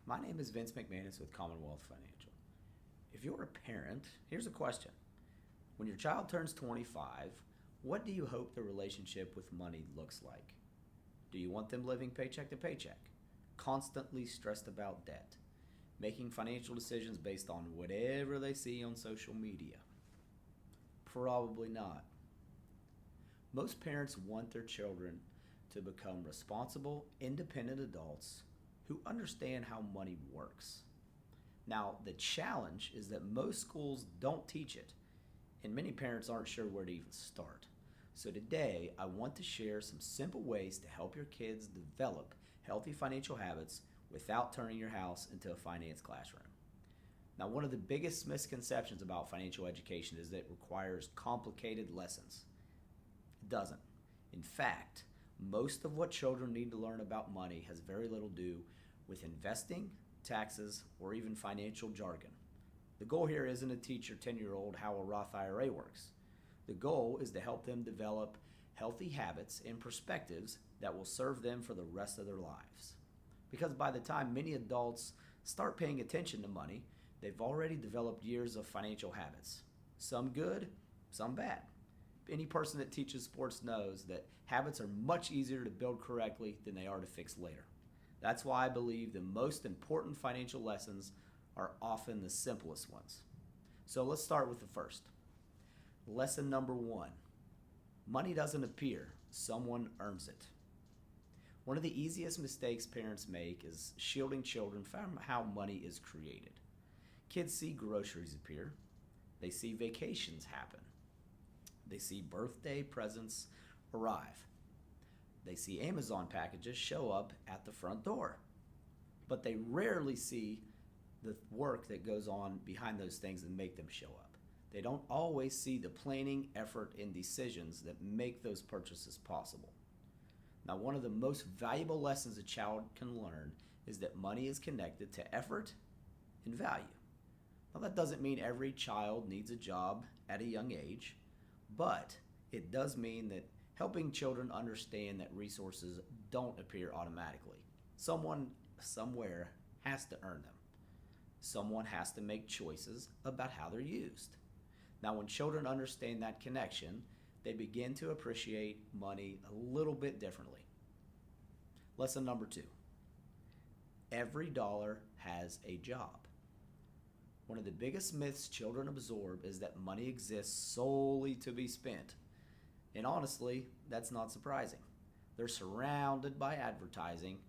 My name is Vince McManus with Commonwealth Financial. If you're a parent, here's a question. When your child turns 25, what do you hope the relationship with money looks like? Do you want them living paycheck to paycheck, constantly stressed about debt, making financial decisions based on whatever they see on social media? Probably not. Most parents want their children to become responsible, independent adults who understand how money works. Now, the challenge is that most schools don't teach it, and many parents aren't sure where to even start. So, today, I want to share some simple ways to help your kids develop healthy financial habits without turning your house into a finance classroom. Now, one of the biggest misconceptions about financial education is that it requires complicated lessons. It doesn't. In fact, most of what children need to learn about money has very little to do with investing, taxes, or even financial jargon. The goal here isn't to teach your 10-year-old how a Roth IRA works. The goal is to help them develop healthy habits and perspectives that will serve them for the rest of their lives. Because by the time many adults start paying attention to money, they've already developed years of financial habits. Some good, some bad. Any person that teaches sports knows that habits are much easier to build correctly than they are to fix later. That's why I believe the most important financial lessons are often the simplest ones. So let's start with the first. Lesson number 1. Money doesn't appear, someone earns it. One of the easiest mistakes parents make is shielding children from how money is created. Kids see groceries appear. They see vacations happen. They see birthday presents arrive. They see Amazon packages show up at the front door. But they rarely see the work that goes on behind those things that make them show up. They don't always see the planning, effort, and decisions that make those purchases possible. Now, one of the most valuable lessons a child can learn is that money is connected to effort and value. Now, that doesn't mean every child needs a job at a young age, but it does mean that helping children understand that resources don't appear automatically. Someone somewhere has to earn them. Someone has to make choices about how they're used. Now, when children understand that connection, they begin to appreciate money a little bit differently. Lesson number 2. Every dollar has a job. One of the biggest myths children absorb is that money exists solely to be spent. And honestly, that's not surprising. They're surrounded by advertising.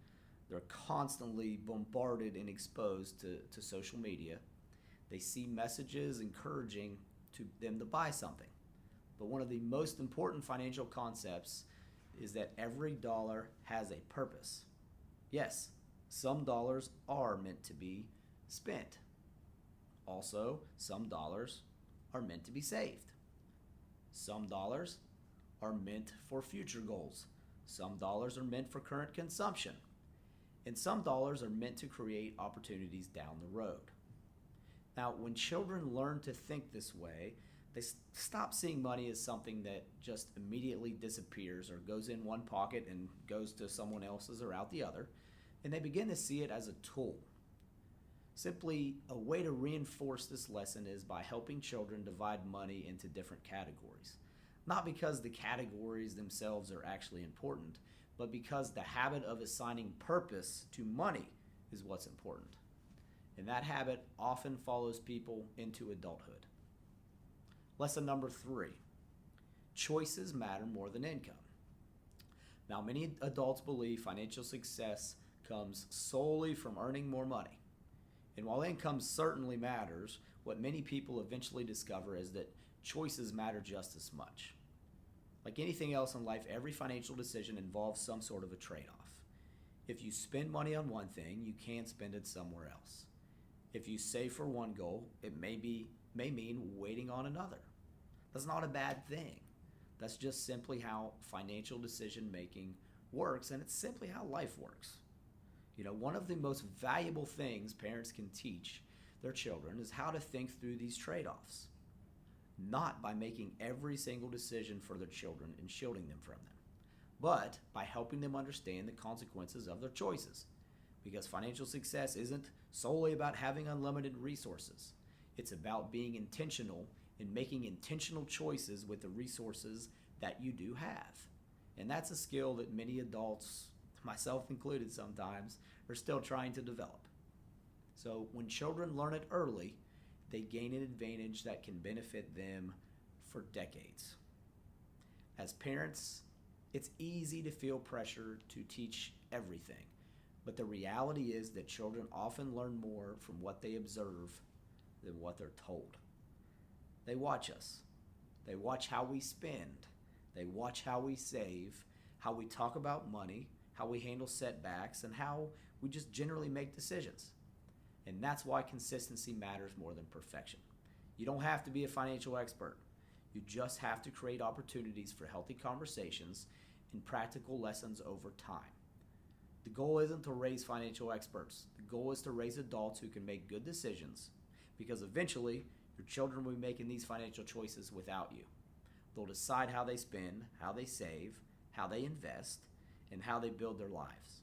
They're constantly bombarded and exposed to social media. They see messages encouraging them to buy something. But one of the most important financial concepts is that every dollar has a purpose. Yes, some dollars are meant to be spent. Also, some dollars are meant to be saved. Some dollars are meant for future goals. Some dollars are meant for current consumption. And some dollars are meant to create opportunities down the road. Now, when children learn to think this way, they stop seeing money as something that just immediately disappears or goes in one pocket and goes to someone else's or out the other, and they begin to see it as a tool. Simply, a way to reinforce this lesson is by helping children divide money into different categories. Not because the categories themselves are actually important, but because the habit of assigning purpose to money is what's important. And that habit often follows people into adulthood. Lesson number 3. Choices matter more than income. Now, many adults believe financial success comes solely from earning more money. And while income certainly matters, what many people eventually discover is that choices matter just as much. Like anything else in life, every financial decision involves some sort of a trade-off. If you spend money on one thing, you can spend it somewhere else. If you save for one goal, it may mean waiting on another. That's not a bad thing. That's just simply how financial decision making works, and it's simply how life works. One of the most valuable things parents can teach their children is how to think through these trade-offs, not by making every single decision for their children and shielding them from them, but by helping them understand the consequences of their choices. because financial success isn't solely about having unlimited resources. It's about being intentional and making intentional choices with the resources that you do have. And that's a skill that many adults, myself included sometimes, are still trying to develop. So when children learn it early, they gain an advantage that can benefit them for decades. As parents, it's easy to feel pressure to teach everything, but the reality is that children often learn more from what they observe than what they're told. They watch us. They watch how we spend. They watch how we save, how we talk about money, how we handle setbacks, and how we just generally make decisions. And that's why consistency matters more than perfection. You don't have to be a financial expert. You just have to create opportunities for healthy conversations and practical lessons over time. The goal isn't to raise financial experts. The goal is to raise adults who can make good decisions, because eventually your children will be making these financial choices without you. They'll decide how they spend, how they save, how they invest, and how they build their lives.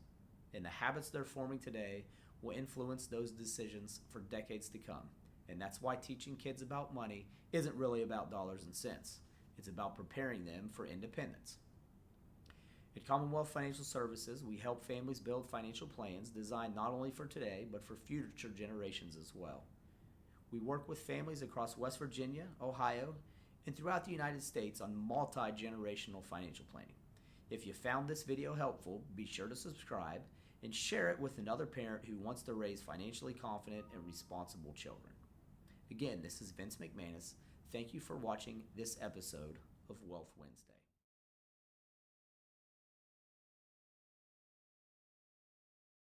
And the habits they're forming today will influence those decisions for decades to come. And that's why teaching kids about money isn't really about dollars and cents. It's about preparing them for independence. At Commonwealth Financial Services, we help families build financial plans designed not only for today, but for future generations as well. We work with families across West Virginia, Ohio, and throughout the United States on multi-generational financial planning. If you found this video helpful, be sure to subscribe and share it with another parent who wants to raise financially confident and responsible children. Again, this is Vince McManus. Thank you for watching this episode of Wealth Wednesday.